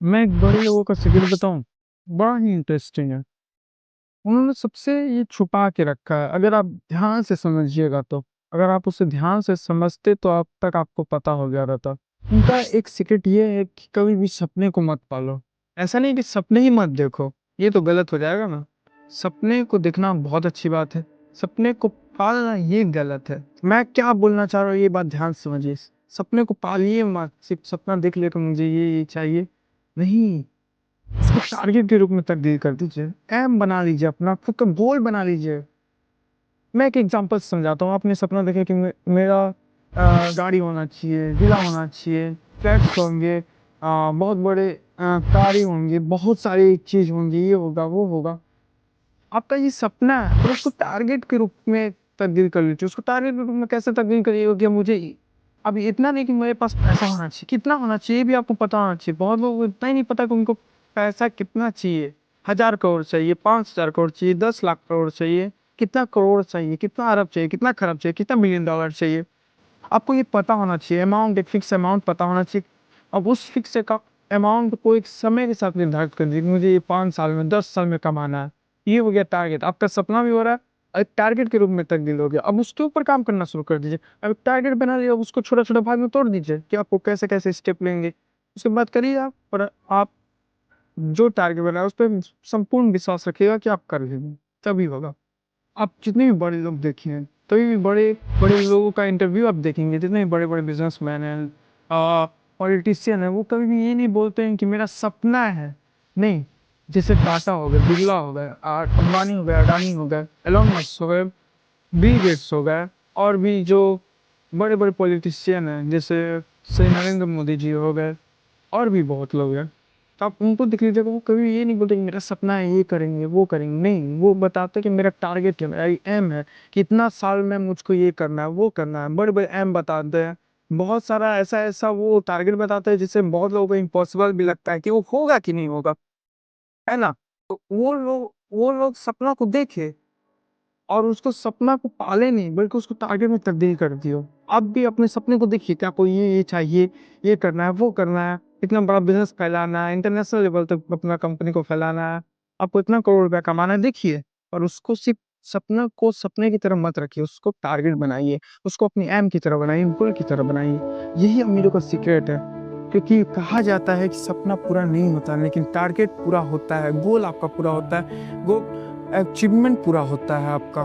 मैं एक बड़े लोगों का सीक्रेट बताऊँ, बड़ा ही इंटरेस्टिंग है। उन्होंने सबसे ये छुपा के रखा है, अगर आप ध्यान से समझिएगा तो। अगर आप उसे ध्यान से समझते तो अब तक आपको पता हो गया रहता। उनका एक सीक्रेट ये है कि कभी भी सपने को मत पालो। ऐसा नहीं कि सपने ही मत देखो, ये तो गलत हो जाएगा ना। सपने को देखना बहुत अच्छी बात है, सपने को पालना ये गलत है। मैं क्या बोलना चाह रहा हूँ ये बात ध्यान से समझिए। सपने को पालिए मत, सिर्फ सपना देख लेकर मुझे ये चाहिए, नहीं। इसको टारगेट के रूप में तब्दील कर दीजिए, एम बना लीजिए, अपना खुद का गोल बना लीजिए। मैं एक एग्जांपल समझाता हूँ। आपने सपना देखा कि मेरा गाड़ी होना चाहिए, विला होना चाहिए, फ्लैट्स होंगे, बहुत बड़े कारें होंगी, बहुत सारी चीज होंगी, ये होगा वो होगा। आपका ये सपना है और उसको टारगेट के रूप में तब्दील कर लीजिए। उसको टारगेट के रूप में कैसे तब्दील करिएगा कि मुझे अभी इतना नहीं कि मेरे पास पैसा होना चाहिए, कितना होना चाहिए भी आपको पता होना चाहिए। बहुत लोग इतना ही नहीं पता कि उनको पैसा कितना चाहिए। 1000 करोड़ चाहिए, 5000 करोड़ चाहिए, 10 लाख करोड़ चाहिए, कितना करोड़ चाहिए, कितना अरब चाहिए, कितना खरब चाहिए, कितना मिलियन डॉलर चाहिए। आपको ये पता होना चाहिए, अमाउंट, एक फिक्स अमाउंट पता होना चाहिए। अब उस फिक्स का अमाउंट को एक समय के साथ निर्धारित कर दीजिए, मुझे ये 5 साल में, 10 साल में कमाना है। ये हो गया टारगेट, आपका सपना भी हो रहा है, एक टारगेट के रूप में तब्दील हो गया। अब उसके ऊपर काम करना शुरू कर दीजिए। अब टारगेट बना लिया, उसको छोटा छोटा भाग में तोड़ दीजिए कि आपको कैसे कैसे स्टेप लेंगे। उसके बाद करिए आप, और आप जो टारगेट बनाए उस पर संपूर्ण विश्वास रखिएगा कि आप कर लेंगे, तभी होगा। आप जितने भी बड़े लोग देखिए, कभी भी बड़े बड़े लोगों का इंटरव्यू आप देखेंगे, जितने भी बड़े बड़े बिजनेसमैन हैं, पॉलिटिशियन है, वो कभी भी ये नहीं बोलते हैं कि मेरा सपना है। नहीं। जैसे टाटा हो गए, बिरला हो गए, अंबानी हो गए, अडानी हो गए, एलोन मस्क हो गए, बिल गेट्स हो गए, और भी जो बड़े बड़े पॉलिटिशियन हैं, जैसे श्री नरेंद्र मोदी जी हो गए, और भी बहुत लोग हैं। तो आप उनको देख लीजिएगा, वो कभी ये नहीं बोलते कि मेरा सपना है, ये करेंगे वो करेंगे, नहीं। वो बताते कि मेरा टारगेट क्या है, मेरा एम है, कितना साल में मुझको ये करना है वो करना है, बड़े बड़े एम बताते हैं। बहुत सारा ऐसा ऐसा वो टारगेट बताते हैं जिससे बहुत लोगों को इम्पॉसिबल भी लगता है कि वो होगा कि नहीं होगा, है ना। तो वो लोग सपना को देखे और उसको सपना को पाले नहीं, बल्कि उसको टारगेट में तब्दील कर दियो। आप भी अपने सपने को देखिए कि आपको ये चाहिए, ये करना है वो करना है, इतना बड़ा बिजनेस फैलाना है, इंटरनेशनल लेवल तक अपना कंपनी को फैलाना है, आपको इतना करोड़ रुपया कमाना है, देखिए। और उसको सिर्फ सपना को सपने की तरह मत रखिए, उसको टारगेट बनाइए, उसको अपनी एम की तरह बनाइए, गोल की तरह बनाइए। यही अमीरों का सीक्रेट है। क्योंकि कहा जाता है कि सपना पूरा नहीं होता, लेकिन टारगेट पूरा होता है, गोल आपका पूरा होता है, अचीवमेंट पूरा होता है आपका,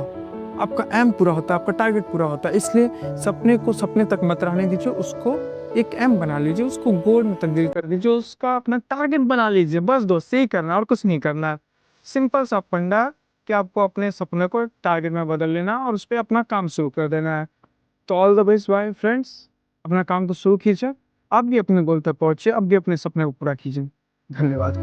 आपका एम पूरा होता है, आपका टारगेट पूरा होता है। इसलिए सपने को सपने तक मत रहने दीजिए, उसको एक एम बना लीजिए, उसको गोल में तब्दील कर दीजिए, उसका अपना टारगेट बना लीजिए। बस दोस्त यही करना है और कुछ नहीं करना है। सिंपल सा फंडा कि आपको अपने सपने को टारगेट में बदल लेना है और उस पर अपना काम शुरू कर देना है। तो all the best bye friends, अपना काम तो शुरू कीजिए। आप भी अपने गोल तक पहुंचे, अब भी अपने सपने को पूरा कीजिए। धन्यवाद।